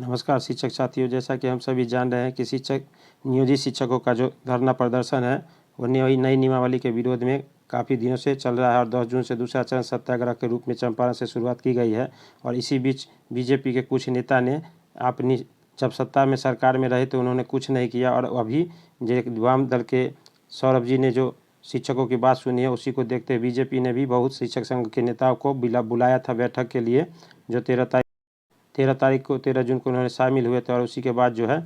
नमस्कार शिक्षक साथियों, जैसा कि हम सभी जान रहे हैं कि नियोजित शिक्षकों का जो धरना प्रदर्शन है वो नई नियमावली के विरोध में काफ़ी दिनों से चल रहा है और 10 जून से दूसरा चरण सत्याग्रह के रूप में चंपारण से शुरुआत की गई है। और इसी बीच बीजेपी के कुछ नेता ने अपनी जब सत्ता में सरकार में रहे तो उन्होंने कुछ नहीं किया, और अभी जो वाम दल के सौरभ जी ने जो शिक्षकों की बात सुनी है उसी को देखते हुए बीजेपी ने भी बहुत शिक्षक संघ के नेताओं को बुलाया था बैठक के लिए, जो 13 जून को उन्होंने शामिल हुए थे। और उसी के बाद जो है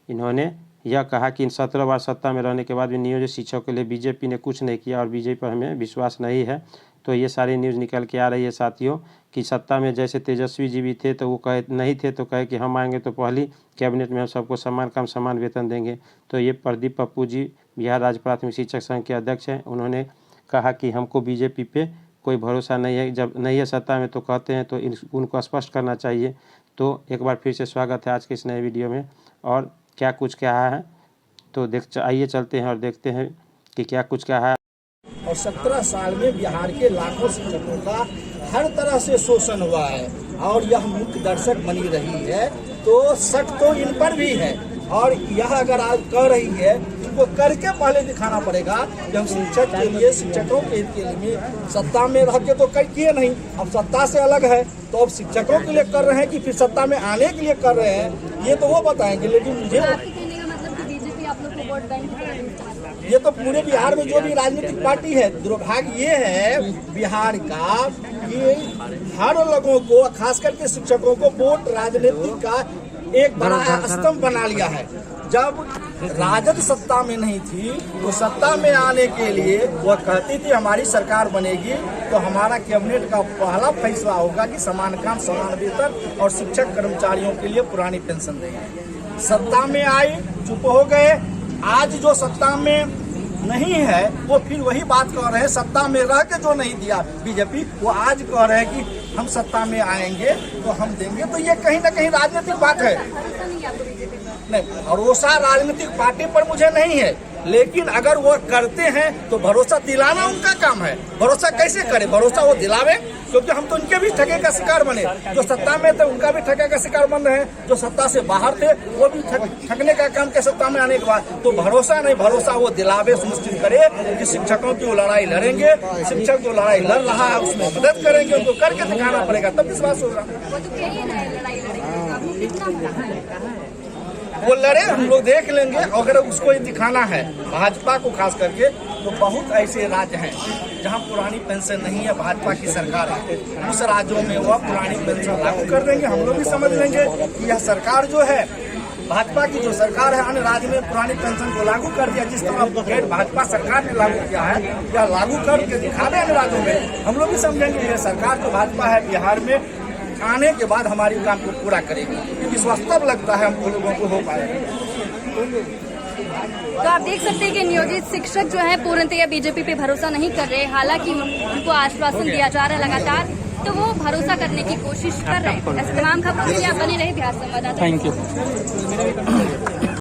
इन्होंने यह कहा कि इन 17 बार सत्ता में रहने के बाद भी नियोजित शिक्षकों के लिए बीजेपी ने कुछ नहीं किया और बीजेपी पर हमें विश्वास नहीं है। तो ये सारी न्यूज़ निकल के आ रही है साथियों कि सत्ता में जैसे तेजस्वी जी भी थे तो वो कहे नहीं थे तो कहे कि हम आएंगे तो पहली कैबिनेट में हम सबको समान काम समान वेतन देंगे। तो ये प्रदीप पप्पू जी बिहार राज्य प्राथमिक शिक्षक संघ के अध्यक्ष हैं, उन्होंने कहा कि हमको बीजेपी पे कोई भरोसा नहीं है, जब नहीं है सत्ता में तो कहते हैं तो उनको स्पष्ट करना चाहिए। तो एक बार फिर से स्वागत है आज के इस नए वीडियो में, और क्या कुछ कहा है तो आइए चलते हैं और देखते हैं कि क्या कुछ कहा है। और 17 साल में बिहार के लाखों शिक्षकों का हर तरह से शोषण हुआ है और यह मुख्य दर्शक बनी रही है, तो शक तो इन पर भी है। और यह अगर आज कर रही है तो करके पहले दिखाना पड़ेगा कि हम शिक्षक के लिए, शिक्षकों के हित के लिए सत्ता में रह के तो कई किए नहीं, अब सत्ता से अलग है तो अब शिक्षकों के लिए कर रहे हैं कि फिर सत्ता में आने के लिए कर रहे हैं, ये तो वो बताएंगे। लेकिन मुझे ये तो पूरे बिहार में जो भी राजनीतिक पार्टी है, दुर्भाग्य ये है बिहार का कि हर लोगों को, खास करके शिक्षकों को वोट राजनीति का एक बड़ा स्तंभ बना लिया है। जब राजद सत्ता में नहीं थी तो सत्ता में आने के लिए वह कहती थी हमारी सरकार बनेगी तो हमारा कैबिनेट का पहला फैसला होगा कि समान काम समान वेतन और शिक्षक कर्मचारियों के लिए पुरानी पेंशन देंगे। सत्ता में आई, चुप हो गए। आज जो सत्ता में नहीं है वो फिर वही बात कह रहे हैं, सत्ता में रह के जो नहीं दिया बीजेपी, वो आज कह रहे हैं कि हम सत्ता में आएंगे तो हम देंगे। तो ये कहीं ना कहीं राजनीतिक बात है। नहीं, भरोसा राजनीतिक पार्टी पर मुझे नहीं है, लेकिन अगर वो करते हैं तो भरोसा दिलाना उनका काम है। भरोसा कैसे करे? भरोसा वो दिलावे, क्योंकि हम तो उनके भी ठगे का शिकार बने। जो सत्ता में थे उनका भी ठगे का शिकार बन रहे हैं, जो सत्ता से बाहर थे वो भी ठगने का काम के सत्ता में आने के बाद। तो भरोसा नहीं, भरोसा वो दिलावे, सुनिश्चित करे कि शिक्षकों की वो लड़ाई लड़ेंगे, शिक्षक जो लड़ाई लड़ रहा है उसमें मदद करेंगे, उनको करके दिखाना पड़ेगा तब विश्वास होगा। वो लड़े, हम लोग देख लेंगे। अगर उसको ये दिखाना है भाजपा को खास करके, तो बहुत ऐसे राज्य हैं जहां पुरानी पेंशन नहीं है, भाजपा की सरकार है, उस राज्यों में वो पुरानी पेंशन लागू कर देंगे। हम लोग भी समझ लेंगे कि यह सरकार जो है, भाजपा की जो सरकार है, अन्य राज्य में पुरानी पेंशन को लागू कर दिया। जिस तरह भाजपा सरकार ने लागू किया है या लागू करके दिखा दे अन्य राज्यों में, हम लोग भी समझेंगे ये सरकार जो भाजपा है बिहार में आने के बाद हमारी काम को पूरा करेगी। विश्वास तब लगता है हमको लोगों को हो पाएगा। तो आप देख सकते हैं कि नियोजित शिक्षक जो है पूर्णतः बीजेपी पे भरोसा नहीं कर रहे, हालांकि उनको आश्वासन दिया जा रहा है लगातार, तो वो भरोसा करने की कोशिश कर रहे हैं। ऐसे तमाम खबरों के लिए आप बने रहे बिहार संवाददाता। Thank you.